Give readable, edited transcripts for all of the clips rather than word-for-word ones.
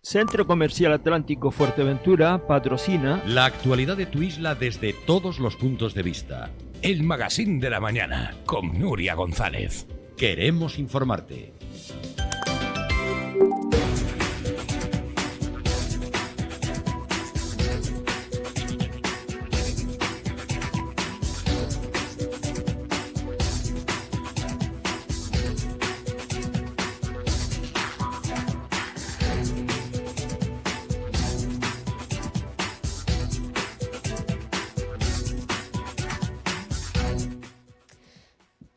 Centro Comercial Atlántico Fuerteventura patrocina la actualidad de tu isla desde todos los puntos de vista. El Magazín de la Mañana con Nuria González. Queremos informarte.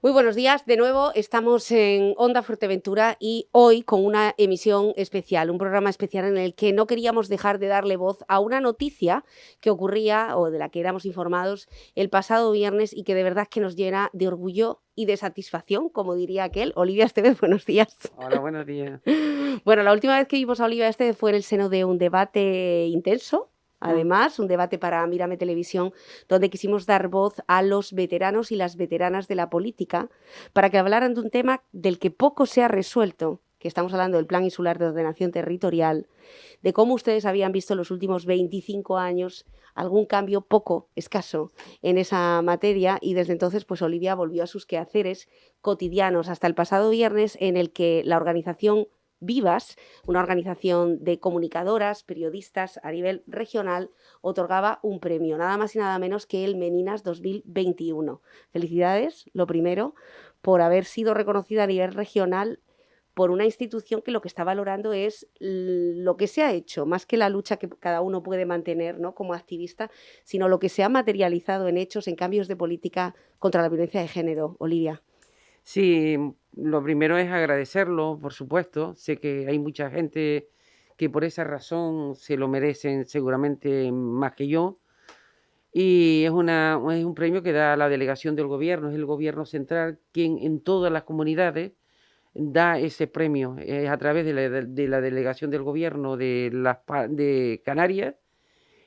Muy buenos días, de nuevo estamos en Onda Fuerteventura y hoy con una emisión especial, un programa especial en el que no queríamos dejar de darle voz a una noticia que ocurría o de la que éramos informados el pasado viernes y que de verdad que nos llena de orgullo y de satisfacción, como diría aquel. Olivia Estevez, buenos días. Hola, buenos días. Bueno, la última vez que vimos a Olivia Estevez fue en el seno de un debate intenso. Además, un debate para Mírame Televisión, donde quisimos dar voz a los veteranos y las veteranas de la política para que hablaran de un tema del que poco se ha resuelto, que estamos hablando del Plan Insular de Ordenación Territorial, de cómo ustedes habían visto en los últimos 25 años algún cambio poco escaso en esa materia y desde entonces pues Olivia volvió a sus quehaceres cotidianos hasta el pasado viernes en el que la organización Vivas, una organización de comunicadoras, periodistas a nivel regional, otorgaba un premio, nada más y nada menos que el Meninas 2021. Felicidades, lo primero, por haber sido reconocida a nivel regional por una institución que lo que está valorando es lo que se ha hecho, más que la lucha que cada uno puede mantener, ¿no?, como activista, sino lo que se ha materializado en hechos, en cambios de política contra la violencia de género. Olivia. Sí, lo primero es agradecerlo, por supuesto. Sé que hay mucha gente que por esa razón se lo merecen seguramente más que yo. Y es un premio que da la delegación del gobierno, es el gobierno central quien en todas las comunidades da ese premio. Es a través de la delegación del gobierno de Canarias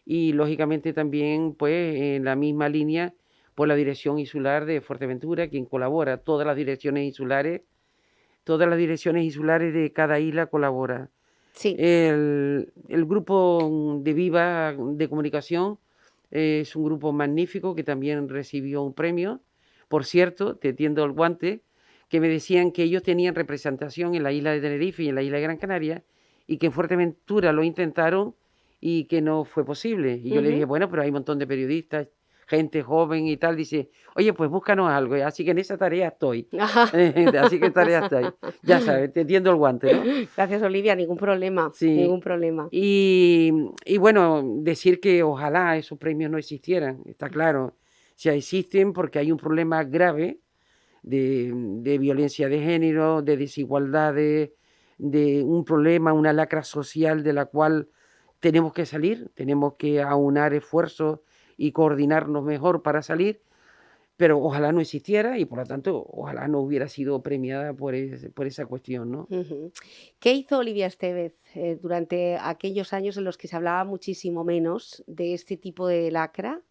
y lógicamente también pues en la misma línea por la Dirección Insular de Fuerteventura, quien colabora, todas las direcciones insulares de cada isla colaboran. Sí. El grupo de Viva de Comunicación es un grupo magnífico que también recibió un premio. Por cierto, te tiendo el guante, que me decían que ellos tenían representación en la isla de Tenerife y en la isla de Gran Canaria y que en Fuerteventura lo intentaron y que no fue posible. Y yo le dije, bueno, pero hay un montón de periodistas, gente joven y tal, dice, oye, pues búscanos algo, así que en esa tarea estoy. Así que en tarea estoy. Ya sabes, te tiendo el guante, ¿no? Gracias, Olivia, ningún problema, Sí. ningún problema. Y bueno, decir que ojalá esos premios no existieran, está claro. O sea, existen porque hay un problema grave de violencia de género, de desigualdades, de un problema, una lacra social de la cual tenemos que salir, tenemos que aunar esfuerzos y coordinarnos mejor para salir, pero ojalá no existiera y por lo tanto ojalá no hubiera sido premiada por esa cuestión, ¿no? ¿Qué hizo Olivia Estevez durante aquellos años en los que se hablaba muchísimo menos de este tipo de lacra,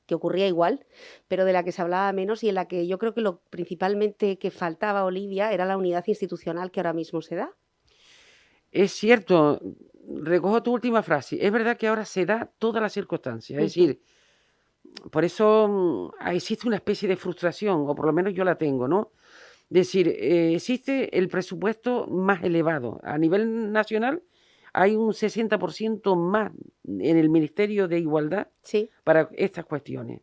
que ocurría igual, pero de la que se hablaba menos y en la que yo creo que lo principalmente que faltaba, Olivia, era la unidad institucional que ahora mismo se da? Es cierto, recojo tu última frase, es verdad que ahora se da todas las circunstancias, es decir, por eso existe una especie de frustración, o por lo menos yo la tengo, ¿no? Es decir, existe el presupuesto más elevado. A nivel nacional hay un 60% más en el Ministerio de Igualdad para estas cuestiones.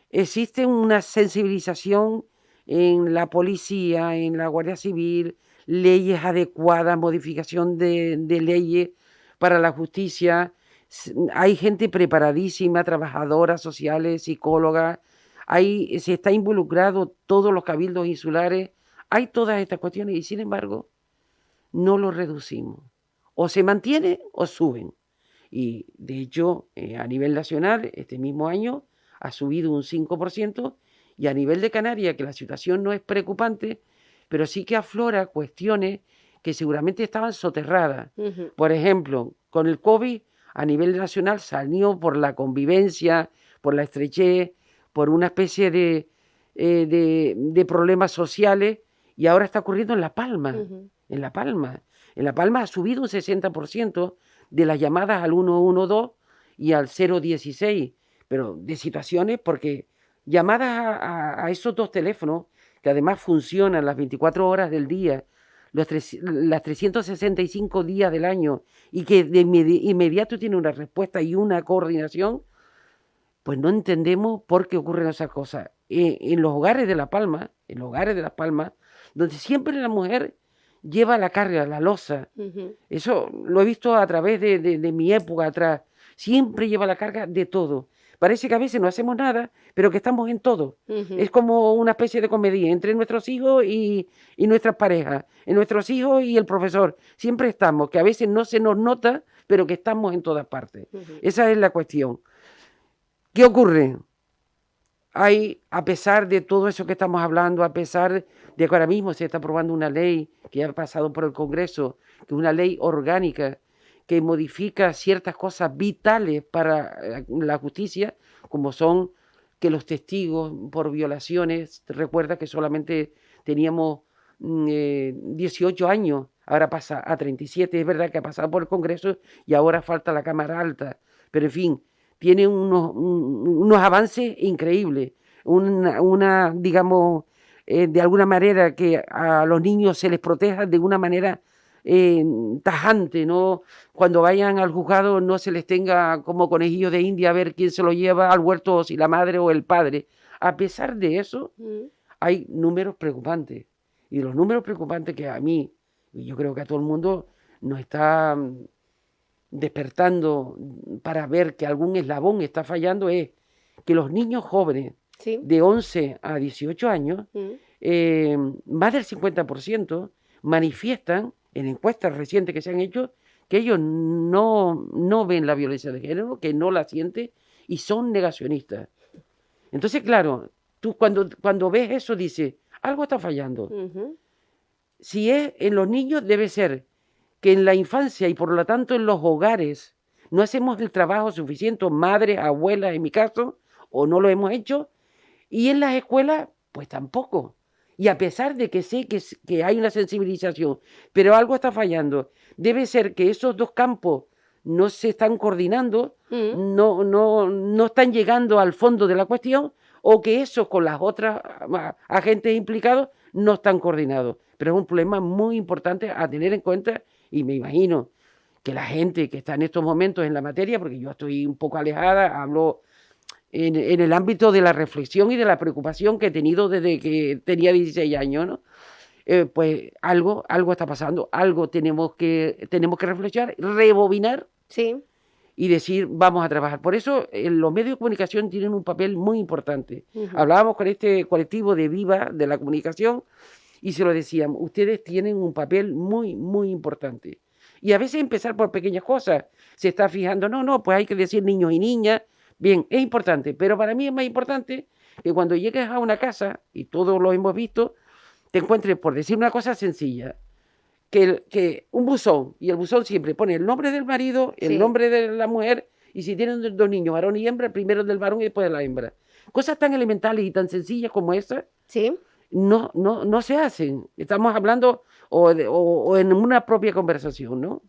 Existe una sensibilización en la policía, en la Guardia Civil, leyes adecuadas, modificación de leyes para la justicia. Hay gente preparadísima, trabajadoras sociales, psicólogas, se está involucrado todos los cabildos insulares, hay todas estas cuestiones y sin embargo no lo reducimos. O se mantiene o suben. Y de hecho a nivel nacional este mismo año ha subido un 5% y a nivel de Canarias, que la situación no es preocupante, pero sí que aflora cuestiones que seguramente estaban soterradas. Por ejemplo, con el COVID a nivel nacional salió por la convivencia, por la estrechez, por una especie de problemas sociales y ahora está ocurriendo en La Palma. En La Palma. En La Palma ha subido un 60% de las llamadas al 112 y al 016, pero de situaciones porque llamadas a esos dos teléfonos, que además funcionan las 24 horas del día, las 365 días del año, y que de inmediato tiene una respuesta y una coordinación, pues no entendemos por qué ocurren esas cosas. En los hogares de La Palma, donde siempre la mujer lleva la carga, la loza, eso lo he visto a través de mi época atrás, siempre lleva la carga de todo. Parece que a veces no hacemos nada, pero que estamos en todo. Es como una especie de comedia entre nuestros hijos y nuestras parejas, en nuestros hijos y el profesor. Siempre estamos, que a veces no se nos nota, pero que estamos en todas partes. Esa es la cuestión. ¿Qué ocurre? A pesar de todo eso que estamos hablando, a pesar de que ahora mismo se está aprobando una ley que ya ha pasado por el Congreso, que es una ley orgánica, que modifica ciertas cosas vitales para la justicia, como son que los testigos por violaciones, recuerda que solamente teníamos 18 años, ahora pasa a 37, es verdad que ha pasado por el Congreso y ahora falta la Cámara Alta, pero en fin, tiene unos avances increíbles, digamos, de alguna manera que a los niños se les proteja de una manera tajante, ¿no? Cuando vayan al juzgado no se les tenga como conejillos de India a ver quién se lo lleva al huerto, si la madre o el padre. A pesar de eso, hay números preocupantes. Y los números preocupantes que a mí, y yo creo que a todo el mundo, nos está despertando para ver que algún eslabón está fallando, es que los niños jóvenes de 11 a 18 años, más del 50% manifiestan en encuestas recientes que se han hecho que ellos no ven la violencia de género, que no la sienten y son negacionistas. Entonces, claro, tú cuando ves eso dices, algo está fallando. Si es en los niños, debe ser que en la infancia y por lo tanto en los hogares no hacemos el trabajo suficiente, madres, abuelas en mi caso, o no lo hemos hecho, y en las escuelas, pues tampoco. Y a pesar de que sé que hay una sensibilización, pero algo está fallando, debe ser que esos dos campos no se están coordinando, no están llegando al fondo de la cuestión, o que eso con las otras agentes implicados no están coordinados. Pero es un problema muy importante a tener en cuenta, y me imagino que la gente que está en estos momentos en la materia, porque yo estoy un poco alejada, hablo en el ámbito de la reflexión y de la preocupación que he tenido desde que tenía 16 años, ¿no? Pues algo está pasando, algo tenemos que reflexionar, rebobinar y decir, vamos a trabajar. Por eso los medios de comunicación tienen un papel muy importante. Hablábamos con este colectivo de Viva, de la comunicación, y se lo decíamos, ustedes tienen un papel muy, muy importante. Y a veces empezar por pequeñas cosas. Se está fijando, pues hay que decir niños y niñas. Bien, es importante, pero para mí es más importante que cuando llegues a una casa, y todos lo hemos visto, te encuentres, por decir una cosa sencilla, que un buzón, y el buzón siempre pone el nombre del marido, el nombre de la mujer, y si tienen dos niños, varón y hembra, primero el del varón y después de la hembra. Cosas tan elementales y tan sencillas como esas, no se hacen. Estamos hablando o en una propia conversación, ¿no?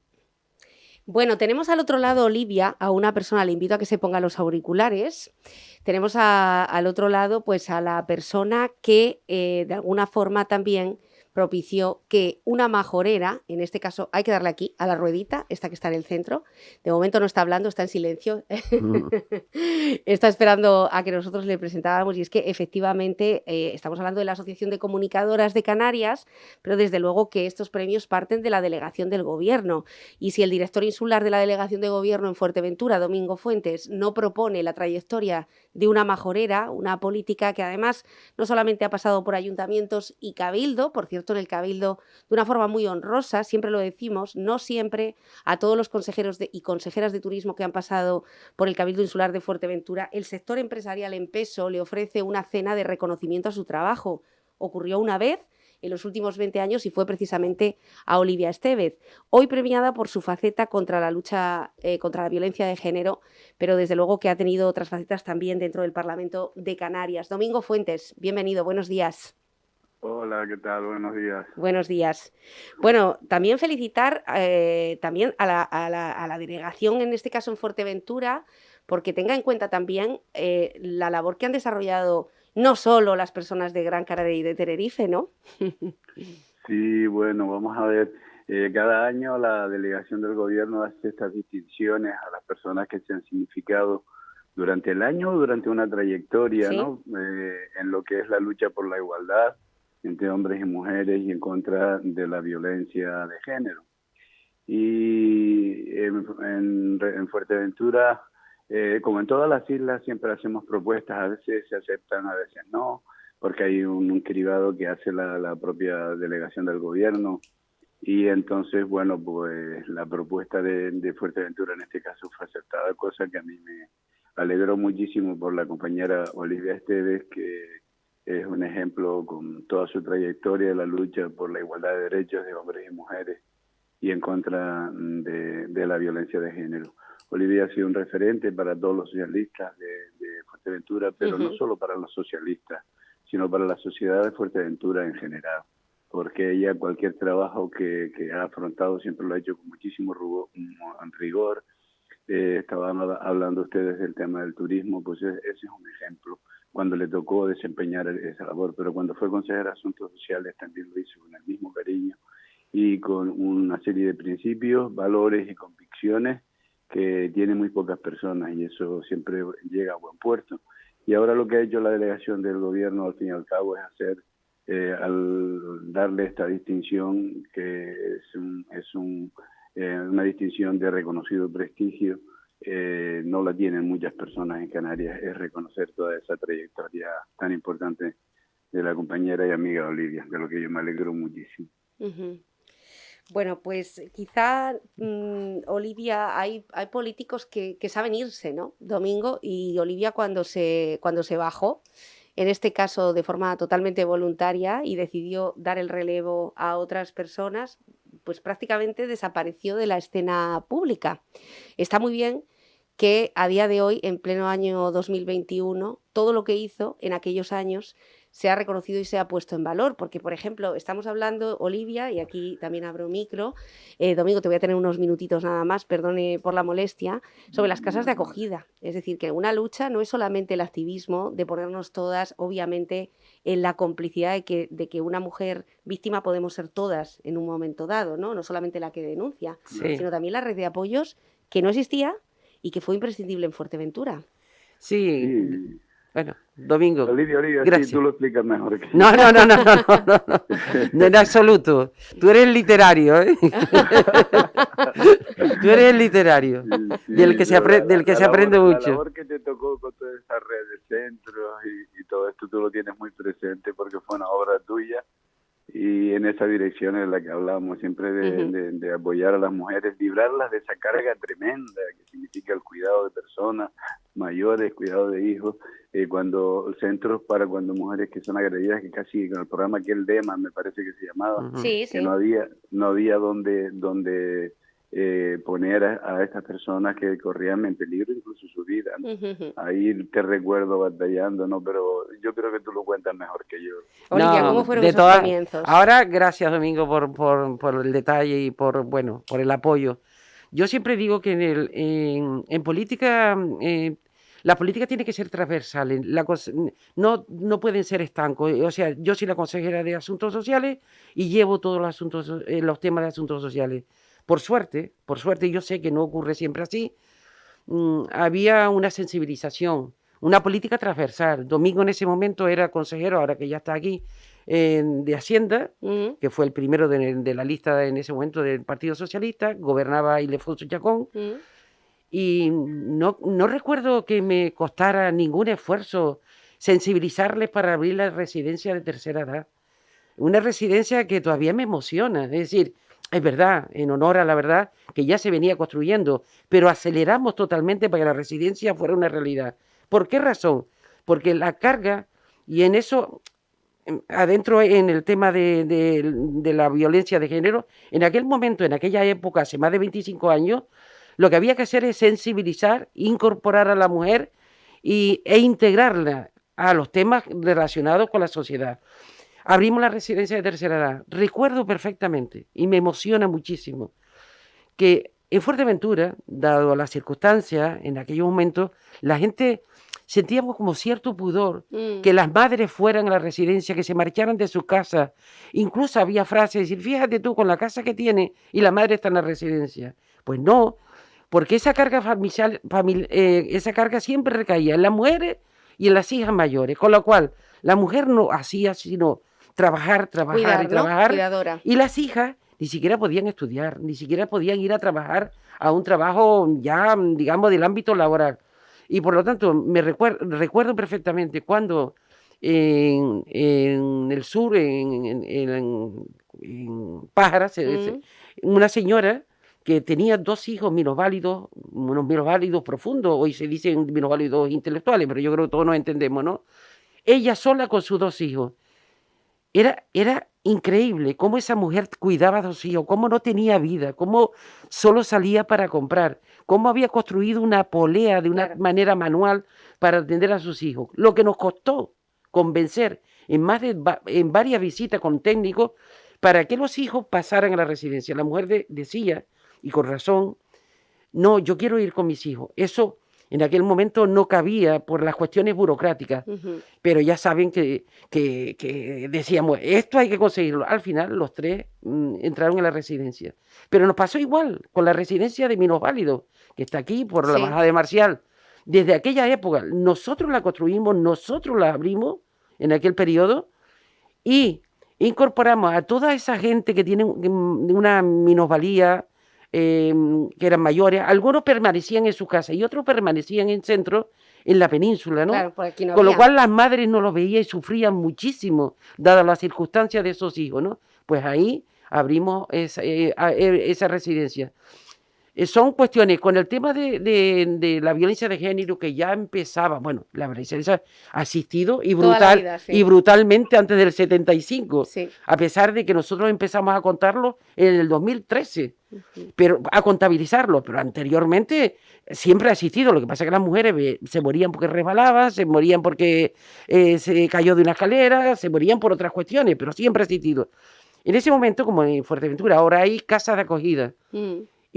Bueno, tenemos al otro lado, Olivia, a una persona, le invito a que se ponga los auriculares. Tenemos al otro lado, pues, a la persona que de alguna forma también propició que una majorera, en este caso hay que darle aquí a la ruedita, esta que está en el centro, de momento no está hablando, está en silencio, está esperando a que nosotros le presentáramos, y es que efectivamente estamos hablando de la Asociación de Comunicadoras de Canarias, pero desde luego que estos premios parten de la delegación del Gobierno, y si el director insular de la delegación de Gobierno en Fuerteventura, Domingo Fuentes, no propone la trayectoria de una majorera, una política que además no solamente ha pasado por ayuntamientos y cabildo, por cierto, en el Cabildo de una forma muy honrosa, siempre lo decimos, no siempre a todos los consejeros y consejeras de turismo que han pasado por el Cabildo Insular de Fuerteventura, el sector empresarial en peso le ofrece una cena de reconocimiento a su trabajo. Ocurrió una vez en los últimos 20 años y fue precisamente a Olivia Estévez, hoy premiada por su faceta contra la lucha contra la violencia de género, pero desde luego que ha tenido otras facetas también dentro del Parlamento de Canarias. Domingo Fuentes, bienvenido, buenos días. Hola, ¿qué tal? Buenos días. Buenos días. Bueno, también felicitar también a la delegación, en este caso en Fuerteventura, porque tenga en cuenta también la labor que han desarrollado no solo las personas de Gran Canaria y de Tenerife, ¿no? Sí, bueno, vamos a ver. Cada año la delegación del gobierno hace estas distinciones a las personas que se han significado durante el año o durante una trayectoria, Sí. ¿no? En lo que es la lucha por la igualdad entre hombres y mujeres y en contra de la violencia de género. Y en Fuerteventura, como en todas las islas, siempre hacemos propuestas, a veces se aceptan, a veces no, porque hay un cribado que hace la propia delegación del gobierno. Y entonces, bueno, pues la propuesta de Fuerteventura en este caso fue aceptada, cosa que a mí me alegró muchísimo por la compañera Olivia Esteves, que es un ejemplo con toda su trayectoria de la lucha por la igualdad de derechos de hombres y mujeres y en contra de la violencia de género. Olivia ha sido un referente para todos los socialistas de Fuerteventura, pero no solo para los socialistas, sino para la sociedad de Fuerteventura en general, porque ella cualquier trabajo que ha afrontado siempre lo ha hecho con muchísimo rigor. Estaban hablando ustedes del tema del turismo, pues ese es un ejemplo, cuando le tocó desempeñar esa labor, pero cuando fue consejera de Asuntos Sociales también lo hizo con el mismo cariño y con una serie de principios, valores y convicciones que tienen muy pocas personas, y eso siempre llega a buen puerto. Y ahora lo que ha hecho la delegación del gobierno, al fin y al cabo, es hacer, al darle esta distinción, que es una distinción de reconocido prestigio, no la tienen muchas personas en Canarias, es reconocer toda esa trayectoria tan importante de la compañera y amiga Olivia, de lo que yo me alegro muchísimo. Ujú. Bueno, pues quizá, Olivia, hay políticos que saben irse, ¿no? Domingo, y Olivia cuando se bajó, en este caso de forma totalmente voluntaria, y decidió dar el relevo a otras personas, pues prácticamente desapareció de la escena pública. Está muy bien que a día de hoy, en pleno año 2021, todo lo que hizo en aquellos años se ha reconocido y se ha puesto en valor, porque, por ejemplo, estamos hablando, Olivia, y aquí también abro micro, Domingo, te voy a tener unos minutitos nada más, perdone por la molestia, sobre las casas de acogida. Es decir, que una lucha no es solamente el activismo de ponernos todas, obviamente, en la complicidad de que una mujer víctima podemos ser todas en un momento dado, ¿no? No solamente la que denuncia, Sí, sino también la red de apoyos que no existía y que fue imprescindible en Fuerteventura. sí. Sí. Bueno, Domingo, Olivia, sí, gracias. tú lo explicas mejor que yo. No, no, en absoluto. Tú eres literario, ¿eh? Tú eres el literario, Sí, del que se aprende la mucho. labor que te tocó con toda esa red de centros y todo esto tú lo tienes muy presente porque fue una obra tuya, y en esa dirección en la que hablamos siempre de apoyar a las mujeres, librarlas de esa carga tremenda que significa el cuidado de personas mayores, cuidado de hijos, cuando centros para cuando mujeres que son agredidas, que casi con el programa aquel DEMA me parece que se llamaba, Sí, que sí. no había donde poner a estas personas que corrían en peligro incluso su vida, ¿no? Ahí te recuerdo batallando, ¿no? Pero yo creo que tú lo cuentas mejor que yo. Olivia, No, ¿cómo fueron de esos todas. comienzos? Ahora, gracias, Domingo, por el detalle y por el apoyo. Yo siempre digo que en política, la política tiene que ser transversal. No pueden ser estancos. O sea, yo soy la consejera de Asuntos Sociales y llevo todos los asuntos, los temas de asuntos sociales. Por suerte, yo sé que no ocurre siempre así. Había una sensibilización, una política transversal. Domingo en ese momento era consejero, ahora que ya está aquí, de Hacienda, que fue el primero de la lista en ese momento del Partido Socialista, gobernaba Ildefonso Chacón, y no recuerdo que me costara ningún esfuerzo sensibilizarles para abrir la residencia de tercera edad. Una residencia que todavía me emociona, es decir, es verdad, en honor a la verdad, que ya se venía construyendo, pero aceleramos totalmente para que la residencia fuera una realidad. ¿Por qué razón? Porque la carga, y en eso, adentro en el tema de la violencia de género, en aquel momento, en aquella época, hace más de 25 años, lo que había que hacer es sensibilizar, incorporar a la mujer e integrarla a los temas relacionados con la sociedad. abrimos la residencia de tercera edad. Recuerdo perfectamente, y me emociona muchísimo, que en Fuerteventura, dado las circunstancias, en aquellos momentos, la gente sentíamos como cierto pudor que las madres fueran a la residencia, que se marcharan de su casa. Incluso había frases, decir, fíjate tú con la casa que tiene y la madre está en la residencia. Pues no, porque esa carga esa carga siempre recaía en las mujeres y en las hijas mayores, con lo cual la mujer no hacía sino trabajar Cuidar, y ¿no? trabajar, Cuidadora. y las hijas ni siquiera podían estudiar, ni siquiera podían ir a trabajar a un trabajo ya, digamos, del ámbito laboral. Y por lo tanto, recuerdo perfectamente cuando en el sur, en Pájara, una señora que tenía 2 hijos minusválidos, unos minusválidos profundos, hoy se dicen minusválidos intelectuales, pero yo creo que todos nos entendemos, ¿no? Ella sola con sus 2 hijos. Era increíble cómo esa mujer cuidaba a 2 hijos, cómo no tenía vida, cómo solo salía para comprar, cómo había construido una polea de una manera manual para atender a sus hijos. Lo que nos costó convencer en varias visitas con técnicos para que los hijos pasaran a la residencia. La mujer decía, y con razón, no, yo quiero ir con mis hijos. Eso en aquel momento no cabía por las cuestiones burocráticas, pero ya saben que decíamos, esto hay que conseguirlo. Al final los 3 entraron en la residencia. Pero nos pasó igual con la residencia de minusválidos, que está aquí por la bajada de Marcial. Desde aquella época, nosotros la construimos, nosotros la abrimos en aquel periodo y incorporamos a toda esa gente que tiene una minusvalía, que eran mayores. Algunos permanecían en su casa y otros permanecían en centro, en la península, ¿no? Claro, por aquí no Con lo había. cual las madres no los veían y sufrían muchísimo, dadas las circunstancias de esos hijos, ¿no? Pues ahí abrimos esa residencia. Son cuestiones, con el tema de la violencia de género que ya empezaba, bueno, la violencia ha existido y, Toda la vida, sí. y brutalmente antes del 75, Sí. a pesar de que nosotros empezamos a contarlo en el 2013, pero a contabilizarlo, pero anteriormente siempre ha existido. Lo que pasa es que las mujeres se morían porque resbalaban, se morían porque se cayó de una escalera, se morían por otras cuestiones, pero siempre ha existido. En ese momento, como en Fuerteventura, ahora hay casas de acogida.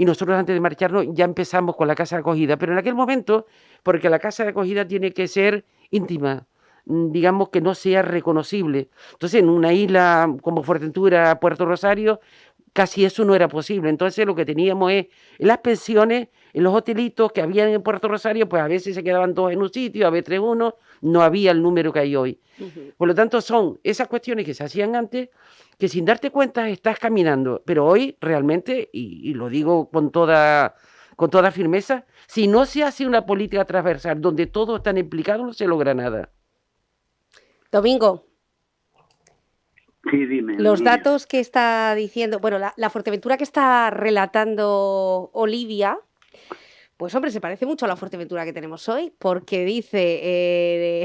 Y nosotros antes de marcharnos ya empezamos con la casa de acogida, pero en aquel momento, porque la casa de acogida tiene que ser íntima, digamos que no sea reconocible. Entonces, en una isla como Fuerteventura, Puerto Rosario, casi eso no era posible. Entonces, lo que teníamos es en las pensiones, en los hotelitos que habían en Puerto Rosario, pues a veces se quedaban 2 en un sitio, a veces 1, no había el número que hay hoy. Por lo tanto, son esas cuestiones que se hacían antes, que sin darte cuenta estás caminando. Pero hoy realmente, y lo digo con toda firmeza, si no se hace una política transversal donde todos están implicados, no se logra nada. Domingo. Sí, dime. Los datos que está diciendo, bueno, la Fuerteventura que está relatando Olivia, pues hombre, se parece mucho a la Fuerteventura que tenemos hoy, porque dice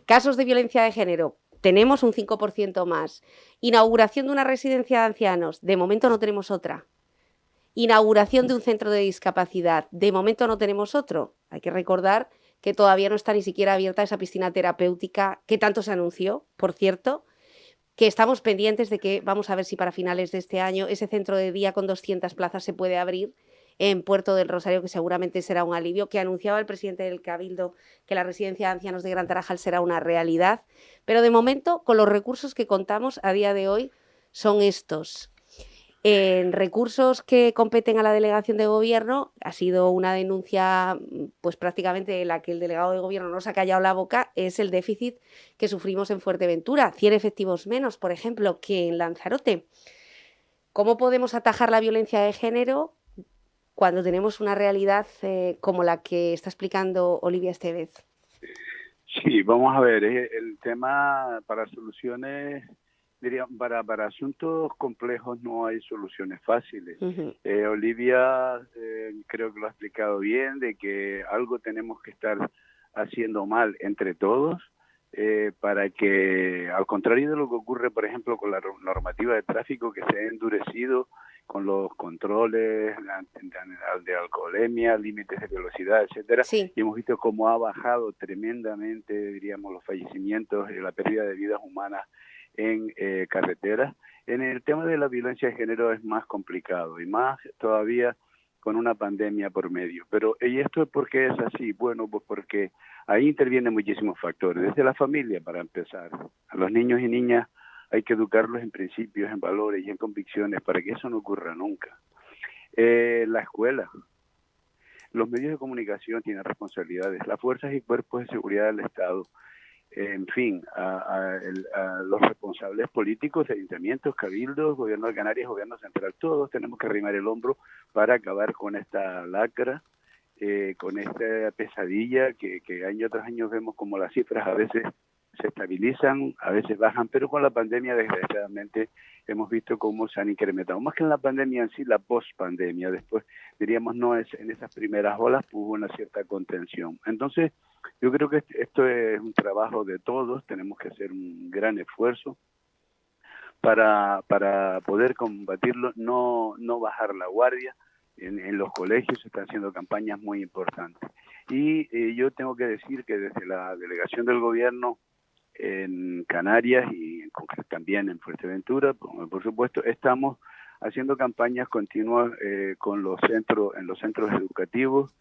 casos de violencia de género, tenemos un 5% más. Inauguración de una residencia de ancianos, de momento no tenemos otra. Inauguración de un centro de discapacidad, de momento no tenemos otro. Hay que recordar que todavía no está ni siquiera abierta esa piscina terapéutica que tanto se anunció, por cierto, que estamos pendientes de que vamos a ver si para finales de este año ese centro de día con 200 plazas se puede abrir en Puerto del Rosario, que seguramente será un alivio, que anunciaba el presidente del Cabildo que la residencia de ancianos de Gran Tarajal será una realidad, pero de momento con los recursos que contamos a día de hoy son estos. En recursos que competen a la delegación de gobierno ha sido una denuncia pues prácticamente la que el delegado de gobierno nos ha callado la boca, es el déficit que sufrimos en Fuerteventura, 100 efectivos menos, por ejemplo, que en Lanzarote. ¿Cómo podemos atajar la violencia de género cuando tenemos una realidad como la que está explicando Olivia Estevez? Sí, vamos a ver, el tema para soluciones, diría, para asuntos complejos no hay soluciones fáciles. Olivia creo que lo ha explicado bien, de que algo tenemos que estar haciendo mal entre todos, para que, al contrario de lo que ocurre, por ejemplo, con la normativa de tráfico, que se ha endurecido con los controles de alcoholemia, límites de velocidad, etcétera, sí. Y hemos visto cómo ha bajado tremendamente, diríamos, los fallecimientos y la pérdida de vidas humanas en carreteras. En el tema de la violencia de género es más complicado y más todavía con una pandemia por medio. Pero, ¿y esto por qué es así? Bueno, pues porque ahí intervienen muchísimos factores. Desde la familia, para empezar. A los niños y niñas hay que educarlos en principios, en valores y en convicciones para que eso no ocurra nunca. La escuela, los medios de comunicación tienen responsabilidades, las fuerzas y cuerpos de seguridad del Estado, en fin, a los responsables políticos, ayuntamientos, cabildos, gobierno de Canarias, gobierno central, todos tenemos que arrimar el hombro para acabar con esta lacra, con esta pesadilla que año tras año vemos como las cifras a veces se estabilizan, a veces bajan, pero con la pandemia desgraciadamente hemos visto cómo se han incrementado. Más que en la pandemia en sí, la post-pandemia, después diríamos no es en esas primeras olas hubo una cierta contención. Entonces, yo creo que esto es un trabajo de todos, tenemos que hacer un gran esfuerzo para poder combatirlo, no bajar la guardia. En los colegios se están haciendo campañas muy importantes. Y yo tengo que decir que desde la delegación del gobierno en Canarias y también en Fuerteventura, por supuesto, estamos haciendo campañas continuas con los centros, en los centros educativos.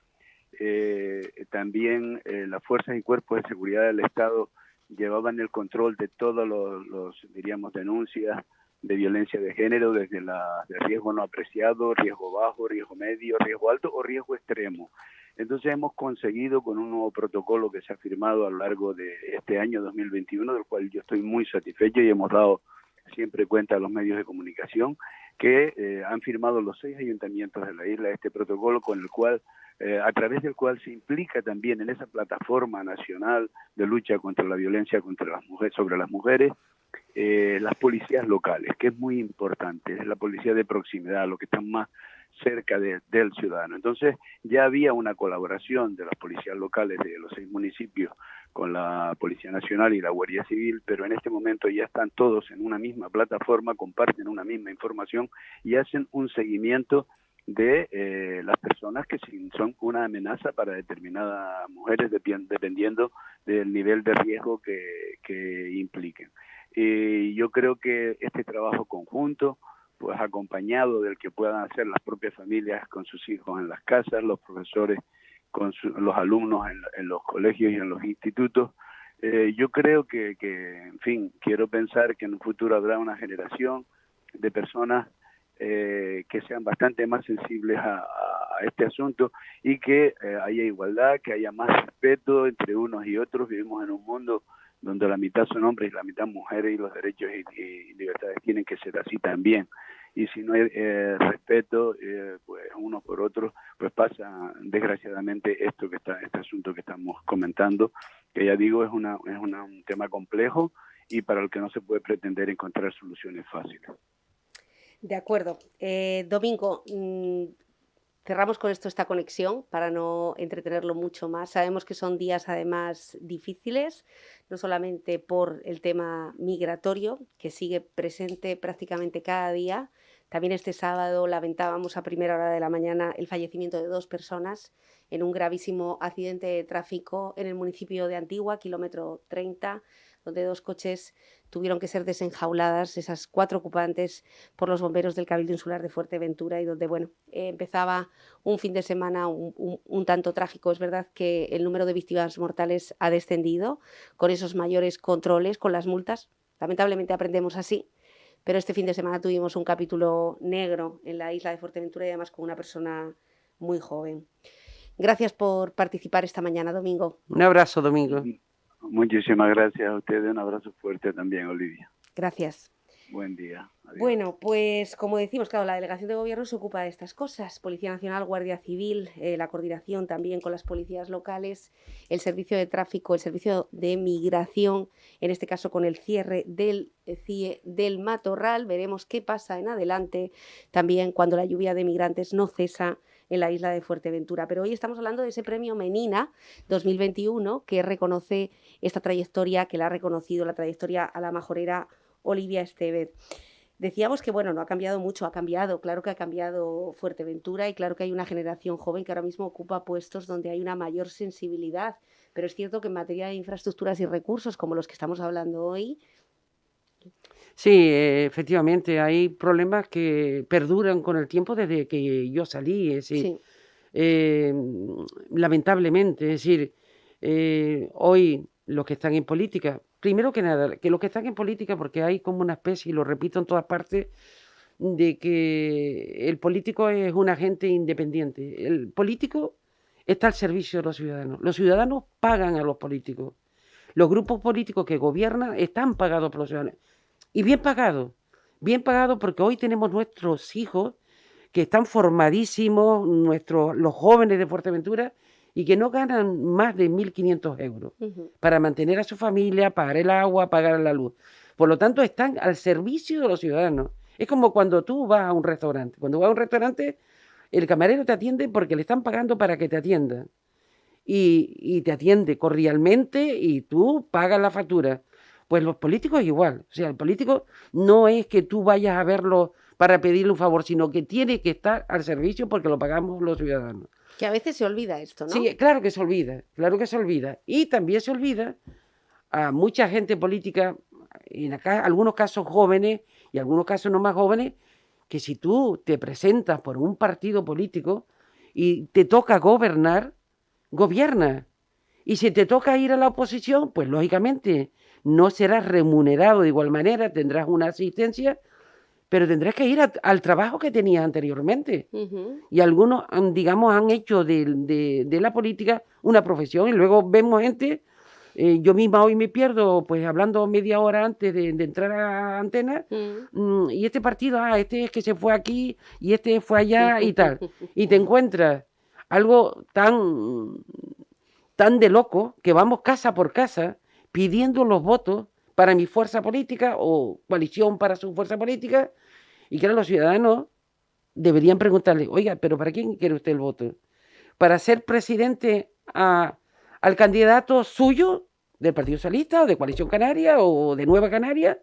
También las fuerzas y cuerpos de seguridad del Estado llevaban el control de todos los diríamos, denuncias de violencia de género, desde la de riesgo no apreciado, riesgo bajo, riesgo medio, riesgo alto o riesgo extremo. Entonces hemos conseguido con un nuevo protocolo que se ha firmado a lo largo de este año 2021, del cual yo estoy muy satisfecho y hemos dado siempre cuenta a los medios de comunicación, que han firmado los 6 ayuntamientos de la isla este protocolo con el cual a través del cual se implica también en esa plataforma nacional de lucha contra la violencia contra las mujeres, sobre las mujeres, las policías locales, que es muy importante, es la policía de proximidad, lo que está más cerca del ciudadano. Entonces ya había una colaboración de las policías locales de los 6 municipios con la Policía Nacional y la Guardia Civil, pero en este momento ya están todos en una misma plataforma, comparten una misma información y hacen un seguimiento de las personas que son una amenaza para determinadas mujeres dependiendo del nivel de riesgo que impliquen. Yo creo que este trabajo conjunto, pues acompañado del que puedan hacer las propias familias con sus hijos en las casas, los profesores con los alumnos en los colegios y en los institutos, yo creo que, en fin, quiero pensar que en un futuro habrá una generación de personas que sean bastante más sensibles a este asunto y que haya igualdad, que haya más respeto entre unos y otros. Vivimos en un mundo donde la mitad son hombres y la mitad mujeres y los derechos y libertades tienen que ser así también. Y si no hay respeto, pues unos por otros, pues pasa desgraciadamente este asunto que estamos comentando, que ya digo es un tema complejo y para el que no se puede pretender encontrar soluciones fáciles. De acuerdo. Domingo, cerramos con esto esta conexión para no entretenerlo mucho más. Sabemos que son días además difíciles, no solamente por el tema migratorio, que sigue presente prácticamente cada día. También este sábado lamentábamos a primera hora de la mañana el fallecimiento de 2 personas en un gravísimo accidente de tráfico en el municipio de Antigua, kilómetro 30, donde 2 coches tuvieron que ser desenjauladas, esas 4 ocupantes, por los bomberos del Cabildo Insular de Fuerteventura, y donde empezaba un fin de semana un tanto trágico. Es verdad que el número de víctimas mortales ha descendido con esos mayores controles, con las multas. Lamentablemente aprendemos así, pero este fin de semana tuvimos un capítulo negro en la isla de Fuerteventura y además con una persona muy joven. Gracias por participar esta mañana, Domingo. Un abrazo, Domingo. Muchísimas gracias a ustedes, un abrazo fuerte también, Olivia. Gracias. Buen día. Adiós. Bueno, pues como decimos, claro, la delegación de gobierno se ocupa de estas cosas, Policía Nacional, Guardia Civil, la coordinación también con las policías locales, el servicio de tráfico, el servicio de migración, en este caso con el cierre del CIE del Matorral. Veremos qué pasa en adelante, también cuando la lluvia de migrantes no cesa en la isla de Fuerteventura. Pero hoy estamos hablando de ese premio Menina 2021 que reconoce esta trayectoria, que la ha reconocido la trayectoria a la majorera Olivia Estevez. Decíamos que no ha cambiado mucho, ha cambiado, claro que ha cambiado Fuerteventura y claro que hay una generación joven que ahora mismo ocupa puestos donde hay una mayor sensibilidad, pero es cierto que en materia de infraestructuras y recursos como los que estamos hablando hoy, Sí, efectivamente, hay problemas que perduran con el tiempo desde que yo salí, es decir, Sí. eh, lamentablemente, es decir, hoy los que están en política, primero que nada, que los que están en política, porque hay como una especie, y lo repito en todas partes, de que el político es un agente independiente. El político está al servicio de los ciudadanos pagan a los políticos. Los grupos políticos que gobiernan están pagados por los ciudadanos. Y bien pagados porque hoy tenemos nuestros hijos que están formadísimos, los jóvenes de Fuerteventura, y que no ganan más de 1.500 euros Ujú. para mantener a su familia, pagar el agua, pagar la luz. Por lo tanto, están al servicio de los ciudadanos. Es como cuando tú vas a un restaurante. Cuando vas a un restaurante, el camarero te atiende porque le están pagando para que te atienda. Y te atiende cordialmente y tú pagas la factura. Pues los políticos es igual. O sea, el político no es que tú vayas a verlo para pedirle un favor, sino que tiene que estar al servicio porque lo pagamos los ciudadanos. Que a veces se olvida esto, ¿no? Sí, claro que se olvida, claro que se olvida. Y también se olvida a mucha gente política, algunos casos jóvenes y algunos casos no más jóvenes, que si tú te presentas por un partido político y te toca gobernar, gobierna. Y si te toca ir a la oposición, pues lógicamente no serás remunerado de igual manera, tendrás una asistencia, pero tendrás que ir al trabajo que tenías anteriormente. Ujú. Y algunos, digamos, han hecho de la política una profesión y luego vemos gente, yo misma hoy me pierdo, pues hablando media hora antes de entrar a antena, y este partido, este es que se fue aquí y este fue allá y tal. Y te encuentras algo tan de loco que vamos casa por casa pidiendo los votos para mi fuerza política o coalición para su fuerza política, y que ahora los ciudadanos deberían preguntarle, oiga, pero ¿para quién quiere usted el voto? ¿Para ser presidente al candidato suyo del Partido Socialista o de Coalición Canaria o de Nueva Canaria?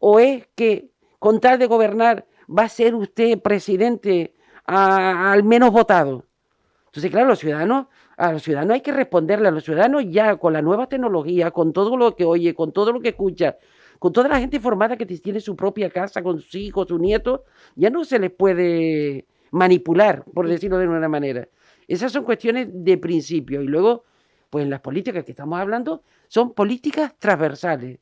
¿O es que con tal de gobernar va a ser usted presidente al menos votado? Entonces, claro, a los ciudadanos hay que responderle, a los ciudadanos ya con la nueva tecnología, con todo lo que oye, con todo lo que escucha, con toda la gente informada que tiene su propia casa, con sus hijos, sus nietos, ya no se les puede manipular, por decirlo de una manera. Esas son cuestiones de principio. Y luego, pues las políticas que estamos hablando son políticas transversales.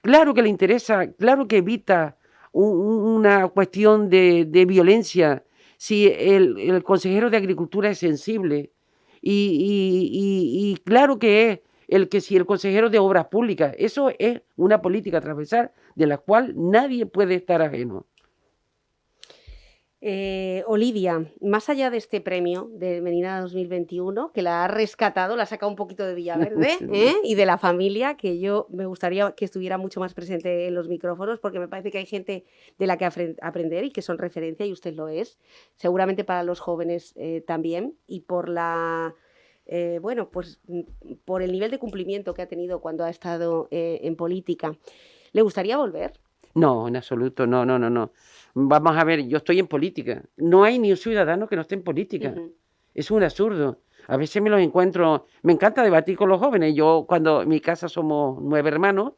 Claro que le interesa, claro que evita una cuestión de violencia si el consejero de Agricultura es sensible. Y claro que es si el consejero de Obras Públicas, eso es una política transversal de la cual nadie puede estar ajeno. Olivia, más allá de este premio de Medina 2021, que la ha rescatado, la ha sacado un poquito de Villaverde y de la familia, que yo me gustaría que estuviera mucho más presente en los micrófonos, porque me parece que hay gente de la que aprender y que son referencia, y usted lo es, seguramente para los jóvenes también, y por pues por el nivel de cumplimiento que ha tenido cuando ha estado en política. ¿Le gustaría volver? No, en absoluto, no. Vamos a ver, yo estoy en política. No hay ni un ciudadano que no esté en política. Es un absurdo. A veces me los encuentro, me encanta debatir con los jóvenes. En mi casa somos 9 hermanos,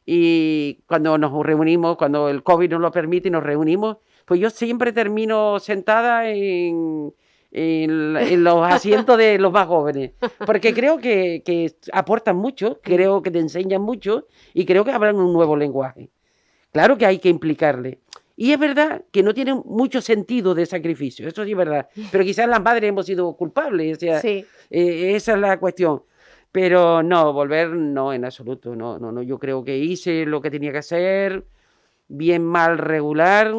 y cuando nos reunimos, cuando el COVID nos lo permite y nos reunimos, pues yo siempre termino sentada en los asientos de los más jóvenes, porque creo que aportan mucho, creo que te enseñan mucho y creo que hablan un nuevo lenguaje. Claro que hay que implicarle. Y es verdad que no tiene mucho sentido de sacrificio, eso sí es verdad, pero quizás las madres hemos sido culpables, o sea, sí. Esa es la cuestión. Pero no, volver no, en absoluto, no, yo creo que hice lo que tenía que hacer, bien, mal, regular,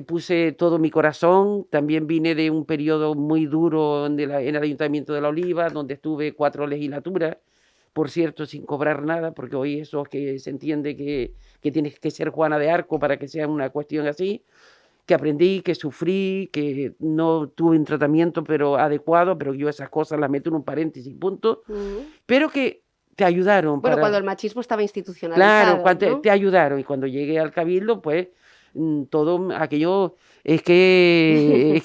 puse todo mi corazón. También vine de un periodo muy duro en el Ayuntamiento de La Oliva, donde estuve 4 legislaturas, por cierto, sin cobrar nada, porque hoy eso es que se entiende que tienes que ser Juana de Arco para que sea una cuestión así, que aprendí, que sufrí, que no tuve un tratamiento adecuado, pero yo esas cosas las meto en un paréntesis, punto, pero que te ayudaron. Bueno, cuando el machismo estaba institucionalizado. Claro, ¿no? te ayudaron, y cuando llegué al Cabildo, pues todo aquello es que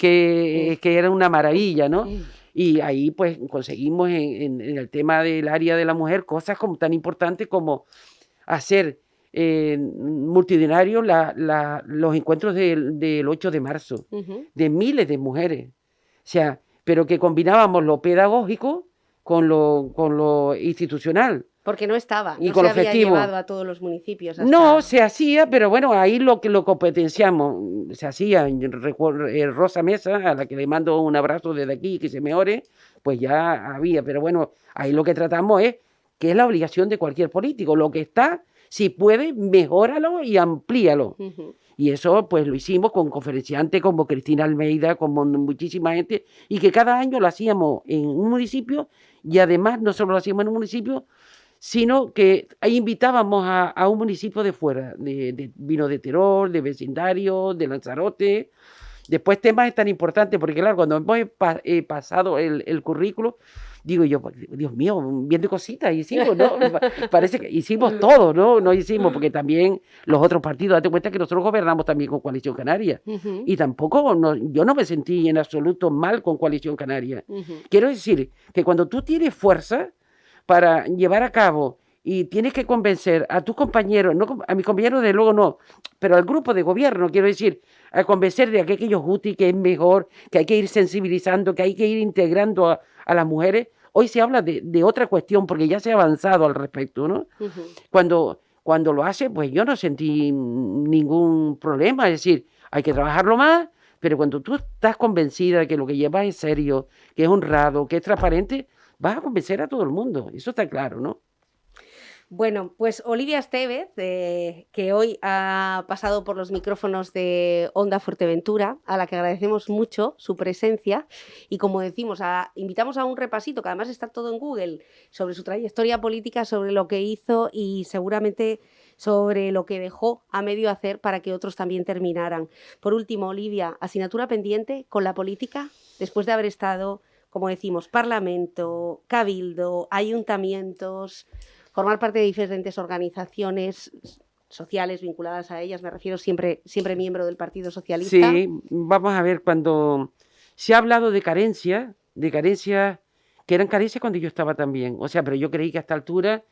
era una maravilla, ¿no? Y ahí pues conseguimos en el tema del área de la mujer cosas como tan importantes como hacer multitudinarios los encuentros del 8 de marzo, de miles de mujeres. O sea, pero que combinábamos lo pedagógico con lo institucional. Porque no estaba, Y no con se lo había festivo. llevado a todos los municipios. Hasta... No, se hacía, pero bueno, ahí lo competenciamos. Se hacía, Rosa Mesa, a la que le mando un abrazo desde aquí, que se me ore, pues ya había. Pero bueno, ahí lo que tratamos es que es la obligación de cualquier político. Lo que está, si puede, mejóralo y amplíalo. Y eso pues lo hicimos con conferenciantes como Cristina Almeida, como muchísima gente, y que cada año lo hacíamos en un municipio, y además no solo lo hacíamos en un municipio, sino que ahí invitábamos a un municipio de fuera, vino de Terol, de vecindario, de Lanzarote. Después temas tan importantes, porque claro, cuando hemos pasado el currículo, digo yo, Dios mío, bien de cositas hicimos, ¿no? Parece que hicimos todo, ¿no? No hicimos, porque también los otros partidos, date cuenta que nosotros gobernamos también con Coalición Canaria. Y tampoco, yo no me sentí en absoluto mal con Coalición Canaria. Quiero decir que cuando tú tienes fuerza para llevar a cabo y tienes que convencer a tus compañeros, no a mis compañeros de luego no, pero al grupo de gobierno, quiero decir, a convencer de que aquello útil, que es mejor, que hay que ir sensibilizando, que hay que ir integrando a las mujeres. Hoy se habla de otra cuestión porque ya se ha avanzado al respecto, ¿no? Cuando lo hace, pues yo no sentí ningún problema, es decir, hay que trabajarlo más, pero cuando tú estás convencida de que lo que llevas es serio, que es honrado, que es transparente, vas a convencer a todo el mundo, eso está claro, ¿no? Bueno, pues Olivia Estevez, que hoy ha pasado por los micrófonos de Onda Fuerteventura, a la que agradecemos mucho su presencia, y como decimos, invitamos a un repasito, que además está todo en Google, sobre su trayectoria política, sobre lo que hizo y seguramente sobre lo que dejó a medio hacer para que otros también terminaran. Por último, Olivia, asignatura pendiente con la política, después de haber estado, como decimos, Parlamento, Cabildo, ayuntamientos, formar parte de diferentes organizaciones sociales vinculadas a ellas, me refiero siempre miembro del Partido Socialista. Sí, vamos a ver, cuando se ha hablado de carencias, que eran carencias cuando yo estaba también, o sea, pero yo creí que a esta altura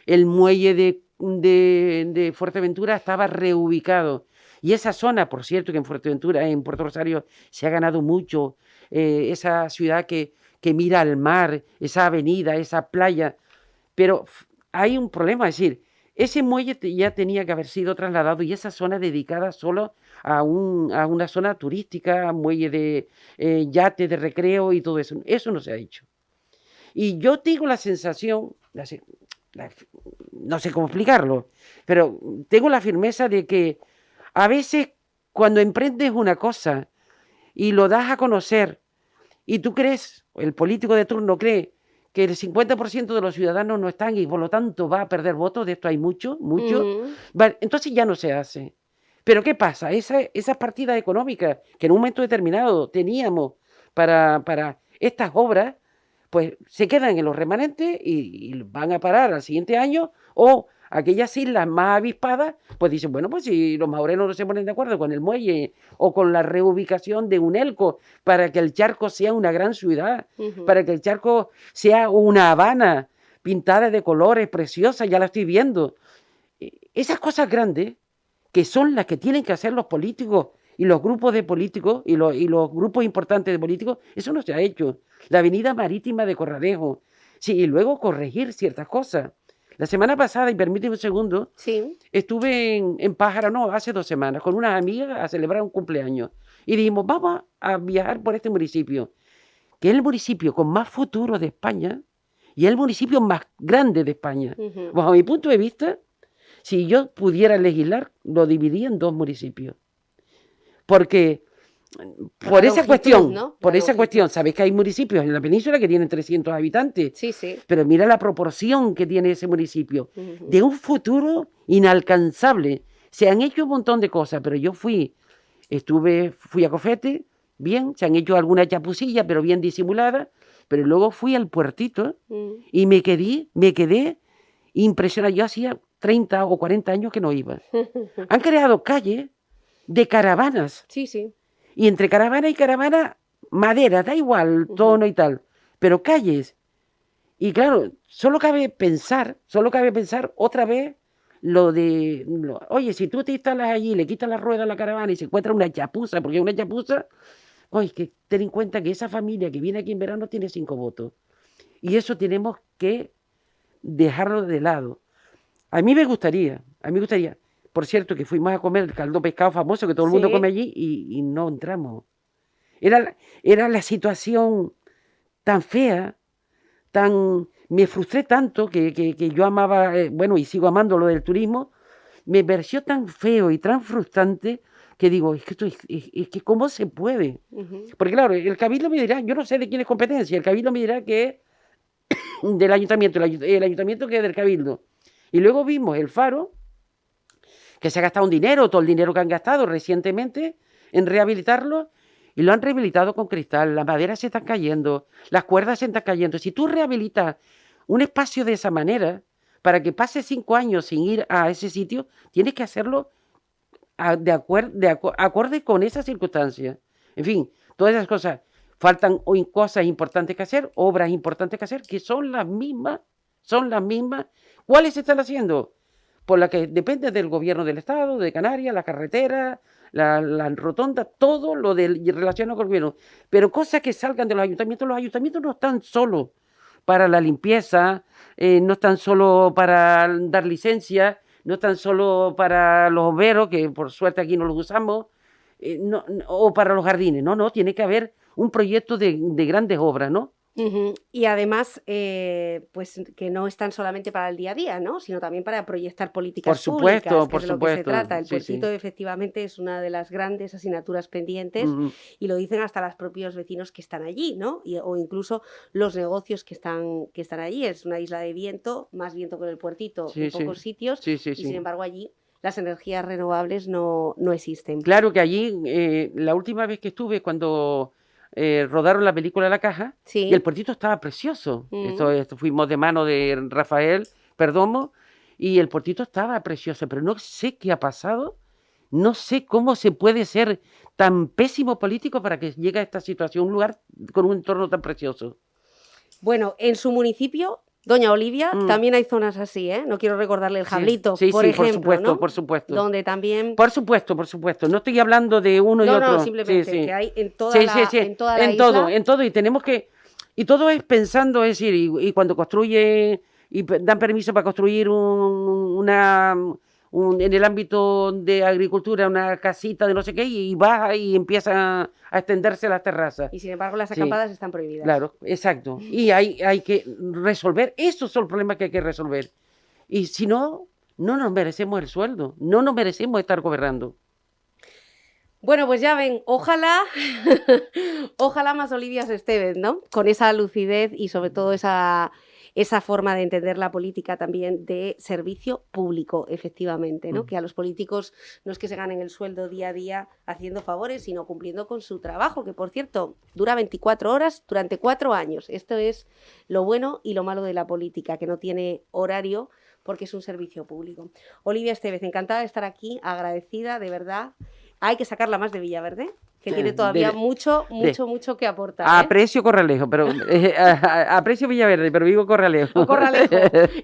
el muelle de Fuerteventura estaba reubicado. Y esa zona, por cierto, que en Fuerteventura, en Puerto Rosario, se ha ganado mucho, esa ciudad que mira al mar, esa avenida, esa playa, pero hay un problema, es decir, ese muelle ya tenía que haber sido trasladado y esa zona dedicada solo a una zona turística, muelle de yate, de recreo y todo eso. Eso no se ha hecho. Y yo tengo la sensación, no sé cómo explicarlo, pero tengo la firmeza de que a veces cuando emprendes una cosa y lo das a conocer y tú crees, el político de turno cree, que el 50% de los ciudadanos no están y por lo tanto va a perder votos, de esto hay mucho, vale, entonces ya no se hace. Pero ¿qué pasa? Esas partidas económicas que en un momento determinado teníamos para estas obras, pues se quedan en los remanentes y van a parar al siguiente año, o aquellas islas más avispadas, pues dicen, bueno, pues si los maurenos no se ponen de acuerdo con el muelle o con la reubicación de Unelco para que el Charco sea una gran ciudad, para que el Charco sea una Habana pintada de colores preciosa, ya la estoy viendo. Esas cosas grandes, que son las que tienen que hacer los políticos y los grupos de políticos y los grupos importantes de políticos, eso no se ha hecho. La avenida marítima de Corralejo, sí, y luego corregir ciertas cosas. La semana pasada, y permíteme un segundo, sí, estuve en Pájaro, no, hace 2 semanas, con unas amigas a celebrar un cumpleaños. Y dijimos, vamos a viajar por este municipio, que es el municipio con más futuro de España y es el municipio más grande de España. Bajo mi punto de vista, si yo pudiera legislar, lo dividiría en 2 municipios. Porque por esa cuestión, ¿no? por esa cuestión, sabéis que hay municipios en la península que tienen 300 habitantes, sí, sí, pero mira la proporción que tiene ese municipio, de un futuro inalcanzable. Se han hecho un montón de cosas, pero yo fui a Cofete, bien, se han hecho algunas chapucillas, pero bien disimuladas, pero luego fui al puertito y me quedé impresionado. Yo hacía 30 o 40 años que no iba. Han creado calles de caravanas. Sí, sí. Y entre caravana y caravana, madera, da igual, tono y tal, pero calles. Y claro, solo cabe pensar otra vez Oye, si tú te instalas allí, le quitas la rueda a la caravana y se encuentra una chapuza, porque es una chapuza, oye, que ten en cuenta que esa familia que viene aquí en verano tiene 5 votos. Y eso tenemos que dejarlo de lado. A mí me gustaría, por cierto, que fuimos a comer el caldo pescado famoso que todo el mundo Sí. come allí y no entramos. Era la situación tan fea, me frustré tanto que yo amaba, bueno, y sigo amando lo del turismo, me pareció tan feo y tan frustrante que digo, es que esto es que ¿cómo se puede? Ujú. Porque claro, el cabildo me dirá, yo no sé de quién es competencia, el cabildo me dirá que es del ayuntamiento, el ayuntamiento que es del cabildo. Y luego vimos el Faro, que se ha gastado un dinero, todo el dinero que han gastado recientemente en rehabilitarlo, y lo han rehabilitado con cristal, las maderas se están cayendo, las cuerdas se están cayendo. Si tú rehabilitas un espacio de esa manera, para que pase 5 años sin ir a ese sitio, tienes que hacerlo acorde con esas circunstancias. En fin, todas esas cosas. Faltan cosas importantes que hacer, obras importantes que hacer, que son las mismas. ¿Cuáles se están haciendo? Por la que depende del gobierno del Estado, de Canarias, la carretera, la rotonda, todo lo relacionado con el gobierno. Pero cosas que salgan de los ayuntamientos no están solo para la limpieza, no están solo para dar licencia, no están solo para los bomberos, que por suerte aquí no los usamos, o para los jardines. No, tiene que haber un proyecto de grandes obras, ¿no? Ujú. Y además, pues que no están solamente para el día a día, ¿no? Sino también para proyectar políticas públicas, que Por es de lo que se supuesto. trata. El Sí, puertito sí. efectivamente es una de las grandes asignaturas pendientes y lo dicen hasta los propios vecinos que están allí, ¿no? O incluso los negocios que están allí. Es una isla de viento, más viento que el puertito Sí, en sí. pocos sitios Sí, y sin embargo allí las energías renovables no existen. Claro que allí, la última vez que estuve, cuando rodaron la película La Caja, Sí. y el puertito estaba precioso. Mm. Esto fuimos de mano de Rafael Perdomo, y el puertito estaba precioso, pero no sé qué ha pasado, no sé cómo se puede ser tan pésimo político para que llegue a esta situación, un lugar con un entorno tan precioso. Bueno, en su municipio, doña Olivia, Mm. también hay zonas así, ¿eh? No quiero recordarle el Sí, Jablito, sí, por sí, ejemplo, supuesto, ¿no? por supuesto. Donde también... Por supuesto. No estoy hablando de uno y No, otro. no, simplemente Sí, sí. que hay en toda Sí, la, sí, sí. en toda la En isla. todo, y tenemos que, y todo es pensando, es decir, y cuando construye, dan permiso para construir en el ámbito de agricultura, una casita de no sé qué, y baja y empieza a extenderse las terrazas. Y sin embargo las Sí. acampadas están prohibidas. Claro, exacto. Y hay que resolver, esos son los problemas que hay que resolver. Y si no, no nos merecemos el sueldo, no nos merecemos estar gobernando. Bueno, pues ya ven, ojalá, ojalá más Olivias Estevez, ¿no? Con esa lucidez y sobre todo esa forma de entender la política también de servicio público, efectivamente, ¿no? Que a los políticos no es que se ganen el sueldo día a día haciendo favores, sino cumpliendo con su trabajo, que por cierto, dura 24 horas durante 4 años. Esto es lo bueno y lo malo de la política, que no tiene horario porque es un servicio público. Olivia Estevez, encantada de estar aquí, agradecida, de verdad. Hay que sacarla más de Villaverde, que tiene todavía mucho que aportar. Aprecio Corralejo, pero aprecio Villaverde, pero vivo Corralejo. O Corralejo.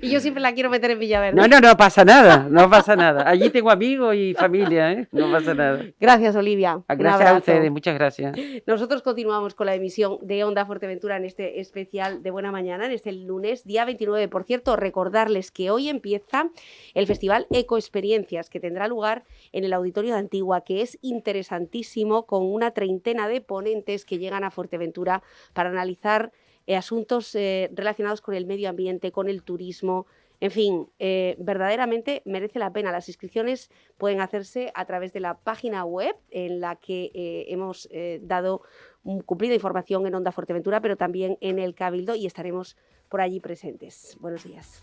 Y yo siempre la quiero meter en Villaverde. No pasa nada. Allí tengo amigos y familia, ¿eh? No pasa nada. Gracias, Olivia. Un Gracias abrazo. a ustedes, muchas gracias. Nosotros continuamos con la emisión de Onda Fuerteventura en este especial de Buena Mañana, en este lunes, día 29. Por cierto, recordarles que hoy empieza el Festival Ecoexperiencias, que tendrá lugar en el Auditorio de Antigua, que es interesantísimo, con una treintena de ponentes que llegan a Fuerteventura para analizar asuntos relacionados con el medio ambiente, con el turismo. En fin, verdaderamente merece la pena. Las inscripciones pueden hacerse a través de la página web en la que hemos dado cumplida información en Onda Fuerteventura, pero también en el Cabildo, y estaremos por allí presentes. Buenos días.